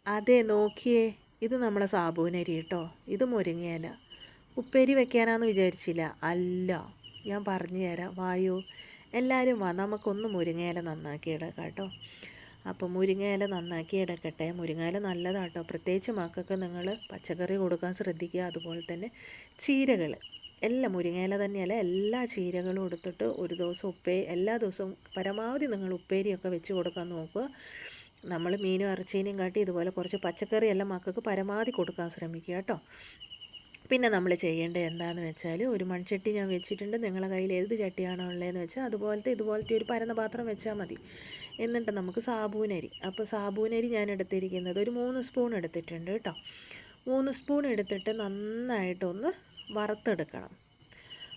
അതെ നോക്കിയേ, ഇത് നമ്മളെ സാബൂനരി കേട്ടോ. ഇത് മുരിങ്ങയില. ഉപ്പേരി വെക്കാനാന്ന് വിചാരിച്ചില്ല. അല്ല, ഞാൻ പറഞ്ഞു തരാം, വായോ എല്ലാവരും വാ, നമുക്കൊന്ന് മുരിങ്ങയില നന്നാക്കി എടുക്കാം കേട്ടോ. അപ്പോൾ മുരിങ്ങയില നന്നാക്കി എടുക്കട്ടെ. മുരിങ്ങയില നല്ലതാട്ടോ, പ്രത്യേകിച്ച് മക്കൾക്ക് നിങ്ങൾ പച്ചക്കറി കൊടുക്കാൻ ശ്രദ്ധിക്കുക. അതുപോലെ തന്നെ ചീരകൾ എല്ലാം, മുരിങ്ങയില തന്നെയല്ല, എല്ലാ ചീരകളും എടുത്തിട്ട് ഒരു ദിവസം എല്ലാ ദിവസവും പരമാവധി നിങ്ങൾ ഉപ്പേരിയൊക്കെ വെച്ച് കൊടുക്കാൻ നോക്കുക. നമ്മൾ മീനും ഇറച്ചീനെയും കാട്ടി ഇതുപോലെ കുറച്ച് പച്ചക്കറിയെല്ലാം മക്കൾക്ക് പരമാവധി കൊടുക്കാൻ ശ്രമിക്കുക കേട്ടോ. പിന്നെ നമ്മൾ ചെയ്യേണ്ടത് എന്താണെന്ന് വെച്ചാൽ, ഒരു മൺചട്ടി ഞാൻ വെച്ചിട്ടുണ്ട്. നിങ്ങളുടെ കയ്യിൽ ഏത് ചട്ടിയാണോ ഉള്ളതെന്ന് വെച്ചാൽ ഇതുപോലത്തെ ഒരു പരന്ന പാത്രം വെച്ചാൽ മതി. എന്നിട്ട് നമുക്ക് സാബൂനരി, അപ്പോൾ സാബൂനരി ഞാൻ എടുത്തിരിക്കുന്നത് ഒരു 3 സ്പൂൺ എടുത്തിട്ടുണ്ട് കേട്ടോ. 3 സ്പൂൺ എടുത്തിട്ട് നന്നായിട്ടൊന്ന് വറുത്തെടുക്കണം.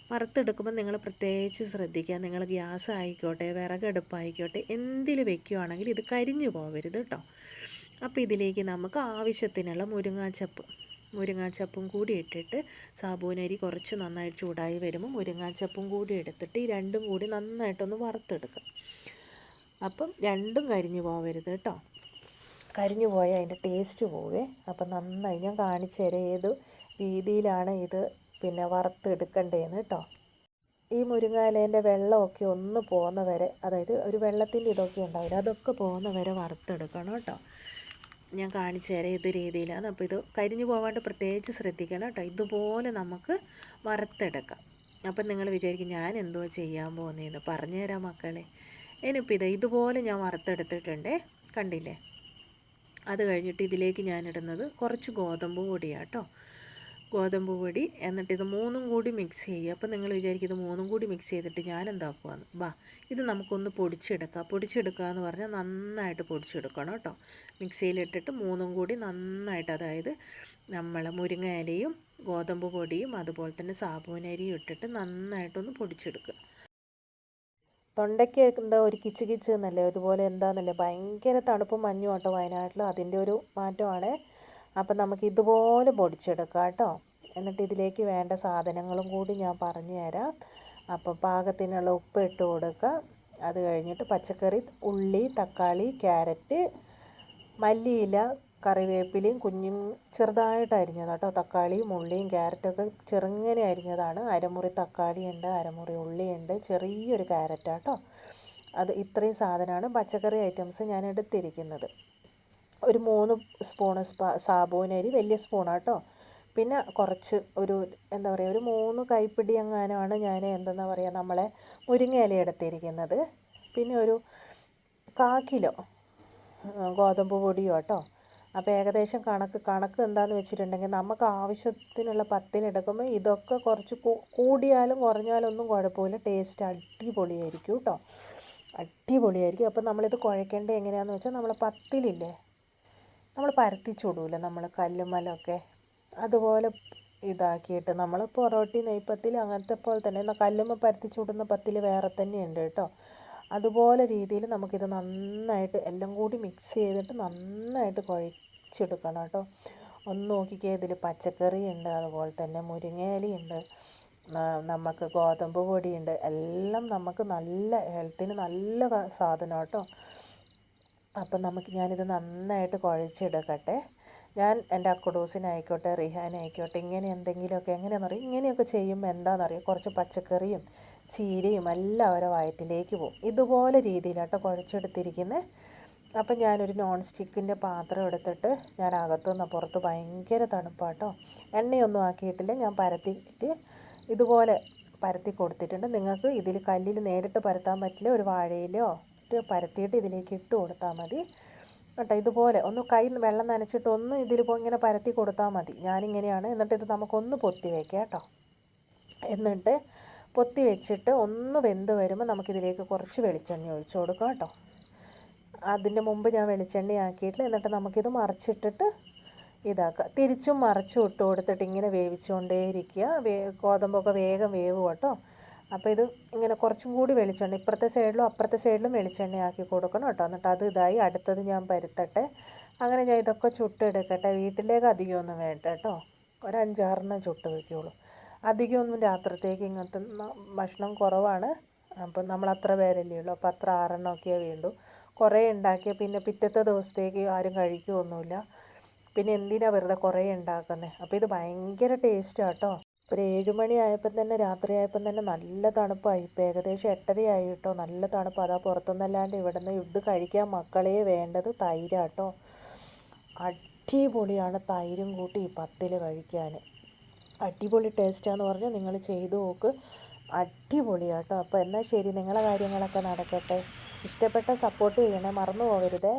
വറുത്തെടുക്കുമ്പോൾ നിങ്ങൾ പ്രത്യേകിച്ച് ശ്രദ്ധിക്കുക, നിങ്ങൾ ഗ്യാസ് ആയിക്കോട്ടെ വിറകടുപ്പായിക്കോട്ടെ എന്തിൽ വെക്കുകയാണെങ്കിൽ ഇത് കരിഞ്ഞു പോകരുത് കേട്ടോ. അപ്പോൾ ഇതിലേക്ക് നമുക്ക് ആവശ്യത്തിനുള്ള മുരിങ്ങാച്ചപ്പും കൂടി ഇട്ടിട്ട്, സാബൂനരി കുറച്ച് നന്നായിട്ട് ചൂടായി വരുമ്പോൾ മുരിങ്ങാച്ചപ്പും കൂടി എടുത്തിട്ട് ഈ രണ്ടും കൂടി നന്നായിട്ടൊന്ന് വറുത്തെടുക്കുക. അപ്പം രണ്ടും കരിഞ്ഞു പോകരുത് കേട്ടോ. കരിഞ്ഞു പോയാൽ അതിൻ്റെ ടേസ്റ്റ് പോവേ. അപ്പം നന്നായി ഞാൻ കാണിച്ചു തരാം ഏത് രീതിയിലാണ് ഇത് വറുത്തെടുക്കണ്ടേന്ന് കേട്ടോ. ഈ മുരിങ്ങയിലേൻ്റെ വെള്ളമൊക്കെ ഒന്ന് പോകുന്ന വരെ, അതായത് ഒരു വെള്ളത്തിൻ്റെ ഇതൊക്കെ ഉണ്ടാവില്ല, അതൊക്കെ പോകുന്ന വരെ വറുത്തെടുക്കണം കേട്ടോ. ഞാൻ കാണിച്ചു തരാം ഏത് രീതിയിലാണ്. അപ്പോൾ ഇത് കരിഞ്ഞു പോകാണ്ട് പ്രത്യേകിച്ച് ശ്രദ്ധിക്കണം കേട്ടോ. ഇതുപോലെ നമുക്ക് വറുത്തെടുക്കാം. അപ്പം നിങ്ങൾ വിചാരിക്കും ഞാൻ എന്തോ ചെയ്യാൻ പോകുന്നതെന്ന്. പറഞ്ഞു തരാം മക്കളെ. ഇനിയിപ്പോൾ ഇതുപോലെ ഞാൻ വറുത്തെടുത്തിട്ടുണ്ടേ, കണ്ടില്ലേ. അത് കഴിഞ്ഞിട്ട് ഇതിലേക്ക് ഞാനിടുന്നത് കുറച്ച് ഗോതമ്പ് പൊടിയാണ് കേട്ടോ. ഗോതമ്പ് പൊടി. എന്നിട്ട് ഇത് മൂന്നും കൂടി മിക്സ് ചെയ്യുക. അപ്പോൾ നിങ്ങൾ വിചാരിക്കും ഇത് മൂന്നും കൂടി മിക്സ് ചെയ്തിട്ട് ഞാൻ എന്താക്കുവാന്ന്. ഇത് നമുക്കൊന്ന് പൊടിച്ചെടുക്കുക എന്ന് പറഞ്ഞാൽ നന്നായിട്ട് പൊടിച്ചെടുക്കണം കേട്ടോ. മിക്സിയിലിട്ടിട്ട് മൂന്നും കൂടി നന്നായിട്ട്, അതായത് നമ്മൾ മുരിങ്ങ ഇലയും ഗോതമ്പ് പൊടിയും അതുപോലെ തന്നെ സാബൂനരിയും ഇട്ടിട്ട് നന്നായിട്ടൊന്ന് പൊടിച്ചെടുക്കുക. തൊണ്ടയ്ക്ക് എന്താ ഒരു കിച്ച് കിച്ച് എന്നല്ലേ, അതുപോലെ എന്താണെന്നല്ലേ, ഭയങ്കര തണുപ്പും മഞ്ഞും കേട്ടോ വയനാട്ടിൽ, അതിൻ്റെ ഒരു മാറ്റമാണ്. അപ്പം നമുക്ക് ഇതുപോലെ പൊടിച്ചെടുക്കാം കേട്ടോ. എന്നിട്ട് ഇതിലേക്ക് വേണ്ട സാധനങ്ങളും കൂടി ഞാൻ പറഞ്ഞു തരാം. അപ്പം പാകത്തിനുള്ള ഉപ്പ് ഇട്ട് കൊടുക്കുക. അത് കഴിഞ്ഞിട്ട് പച്ചക്കറി, ഉള്ളി, തക്കാളി, ക്യാരറ്റ്, മല്ലിയില, കറിവേപ്പിലയും ചെറുതായിട്ട് അരിഞ്ഞത് കേട്ടോ. തക്കാളിയും ഉള്ളിയും ക്യാരറ്റൊക്കെ ചെറുങ്ങനെ അരിഞ്ഞതാണ്. അരമുറി തക്കാളി ഉണ്ട്, അരമുറി ഉള്ളിയുണ്ട്, ചെറിയൊരു ക്യാരറ്റ് കേട്ടോ. അത് ഇത്രയും സാധനമാണ് പച്ചക്കറി ഐറ്റംസ് ഞാൻ എടുത്തിരിക്കുന്നത്. ഒരു 3 സ്പൂണ് സാബൂനരി, വലിയ സ്പൂണാട്ടോ. പിന്നെ കുറച്ച് ഒരു എന്താ പറയുക, ഒരു 3 കൈപ്പിടി എങ്ങാനുമാണ് ഞാൻ നമ്മളെ മുരിങ്ങയില എടുത്തിരിക്കുന്നത്. പിന്നെ ഒരു 1/4 കിലോ ഗോതമ്പ് പൊടിയോ കേട്ടോ. അപ്പോൾ ഏകദേശം കണക്ക് എന്താണെന്ന് വെച്ചിട്ടുണ്ടെങ്കിൽ, നമുക്ക് ആവശ്യത്തിനുള്ള പത്തിനെടുക്കുമ്പോൾ ഇതൊക്കെ കുറച്ച് കൂടിയാലും കുറഞ്ഞാലും ഒന്നും കുഴപ്പമില്ല, ടേസ്റ്റ് അടിപൊളിയായിരിക്കും കേട്ടോ. അടിപൊളിയായിരിക്കും. അപ്പോൾ നമ്മളിത് കുഴക്കേണ്ടത് എങ്ങനെയാണെന്ന് വെച്ചാൽ, നമ്മൾ പത്തിലില്ലേ, നമ്മൾ പരത്തി ചുടൂല നമ്മൾ കല്ലുമ്മലൊക്കെ, അതുപോലെ ഇതാക്കിയിട്ട് നമ്മൾ പൊറോട്ടി, നെയ്പ്പത്തിൽ അങ്ങനത്തെ പോലെ തന്നെ കല്ലുമ്മ പരത്തി ചുടുന്ന പത്തിൽ വേറെ തന്നെയുണ്ട് കേട്ടോ. അതുപോലെ രീതിയിൽ നമുക്കിത് നന്നായിട്ട് എല്ലാം കൂടി മിക്സ് ചെയ്തിട്ട് നന്നായിട്ട് കുഴച്ചെടുക്കണം കേട്ടോ. ഒന്ന് നോക്കിക്കേ, ഇതിൽ പച്ചക്കറി ഉണ്ട്, അതുപോലെ തന്നെ മുരിങ്ങയിലയുണ്ട്, നമുക്ക് ഗോതമ്പ് പൊടിയുണ്ട്, എല്ലാം നമുക്ക് നല്ല ഹെൽത്തിന് നല്ല സാധനം കേട്ടോ. അപ്പം ഞാനിത് നന്നായിട്ട് കുഴച്ചെടുക്കട്ടെ. ഞാൻ എൻ്റെ അക്കുഡൂസിനായിക്കോട്ടെ റിഹാനായിക്കോട്ടെ ഇങ്ങനെ എന്തെങ്കിലുമൊക്കെ, എങ്ങനെയാണെന്നറിയാം, ഇങ്ങനെയൊക്കെ ചെയ്യുമ്പോൾ എന്താണെന്നറിയാം, കുറച്ച് പച്ചക്കറിയും ചീരയും എല്ലാം അവരെ വയറ്റിലേക്ക് പോകും. ഇതുപോലെ രീതിയിലാട്ടോ കുഴച്ചെടുത്തിരിക്കുന്നത്. അപ്പം ഞാനൊരു നോൺ സ്റ്റിക്കിൻ്റെ പാത്രം എടുത്തിട്ട്, ഞാൻ അകത്തുനിന്ന് പുറത്ത് ഭയങ്കര തണുപ്പാട്ടോ, എണ്ണയൊന്നും ആക്കിയിട്ടില്ല, ഞാൻ പരത്തിയിട്ട് ഇതുപോലെ പരത്തി കൊടുത്തിട്ടുണ്ട്. നിങ്ങൾക്ക് ഇതിൽ കല്ലിൽ നേരിട്ട് പരത്താൻ പറ്റില്ല, ഒരു വാഴയിലോ പരത്തിയിട്ട് ഇതിലേക്ക് ഇട്ട് കൊടുത്താൽ മതി കേട്ടോ. ഇതുപോലെ ഒന്ന് വെള്ളം നനച്ചിട്ട് ഒന്ന് ഇങ്ങനെ പരത്തി കൊടുത്താൽ മതി. ഞാനിങ്ങനെയാണ്. എന്നിട്ട് ഇത് നമുക്കൊന്ന് പൊത്തി വയ്ക്കാം കേട്ടോ. എന്നിട്ട് പൊത്തി വെച്ചിട്ട് ഒന്ന് വെന്ത് വരുമ്പോൾ നമുക്കിതിലേക്ക് കുറച്ച് വെളിച്ചെണ്ണ ഒഴിച്ച് കൊടുക്കാം കേട്ടോ. അതിൻ്റെ മുമ്പ് ഞാൻ വെളിച്ചെണ്ണ ആക്കിയിട്ടില്ല. എന്നിട്ട് നമുക്കിത് മറിച്ചിട്ടിട്ട് ഇതാക്കുക. തിരിച്ചും മറിച്ചും ഇട്ട് കൊടുത്തിട്ട് ഇങ്ങനെ വേവിച്ചുകൊണ്ടേയിരിക്കുക. ഗോതമ്പൊക്കെ വേഗം വേവും കേട്ടോ. അപ്പോൾ ഇത് ഇങ്ങനെ കുറച്ചും കൂടി വെളിച്ചെണ്ണ ഇപ്പുറത്തെ സൈഡിലും അപ്പുറത്തെ സൈഡിലും വെളിച്ചെണ്ണ ആക്കി കൊടുക്കണം കേട്ടോ. എന്നിട്ട് അത് ഇതായി അടുത്തത് ഞാൻ പരുത്തട്ടെ. അങ്ങനെ ഞാൻ ഇതൊക്കെ ചുട്ടെടുക്കട്ടെ. വീട്ടിലേക്ക് അധികമൊന്നും വേണ്ട കേട്ടോ, ഒരു 5-6 ചുട്ട് വയ്ക്കുള്ളൂ. അധികമൊന്നും രാത്രിത്തേക്ക് ഇങ്ങനത്തെ ഭക്ഷണം കുറവാണ്. അപ്പം നമ്മൾ അത്ര പേരല്ലേ ഉള്ളൂ, അപ്പോൾ അത്ര 6 ഒക്കെ വേണ്ടു. കുറേ ഉണ്ടാക്കിയാൽ പിന്നെ പിറ്റത്തെ ദിവസത്തേക്ക് ആരും കഴിക്കുകയൊന്നുമില്ല. പിന്നെ എന്തിനാ വെറുതെ കുറേ ഉണ്ടാക്കുന്നത്. അപ്പോൾ ഇത് ഭയങ്കര ടേസ്റ്റാണ് കേട്ടോ. ഒരു 7 മണി ആയപ്പം തന്നെ, രാത്രിയായപ്പം തന്നെ നല്ല തണുപ്പായി. ഇപ്പോൾ ഏകദേശം 8:30 കേട്ടോ. നല്ല തണുപ്പ്. അതാ പുറത്തുനിന്നല്ലാണ്ട് ഇവിടുന്ന് ഇത് കഴിക്കാൻ മക്കളെ വേണ്ടത് തൈരാട്ടോ. അടിപൊളിയാണ് തൈരും കൂട്ടി ഈ പത്തിൽ കഴിക്കാൻ. അടിപൊളി ടേസ്റ്റാന്ന് പറഞ്ഞാൽ നിങ്ങൾ ചെയ്തു നോക്ക്. അടിപൊളിയാട്ടോ. അപ്പോൾ എന്നാൽ ശരി, നിങ്ങളെ കാര്യങ്ങളൊക്കെ നടക്കട്ടെ. ഇഷ്ടപ്പെട്ട സപ്പോർട്ട് ചെയ്യണേ, മറന്നു പോകരുതേ.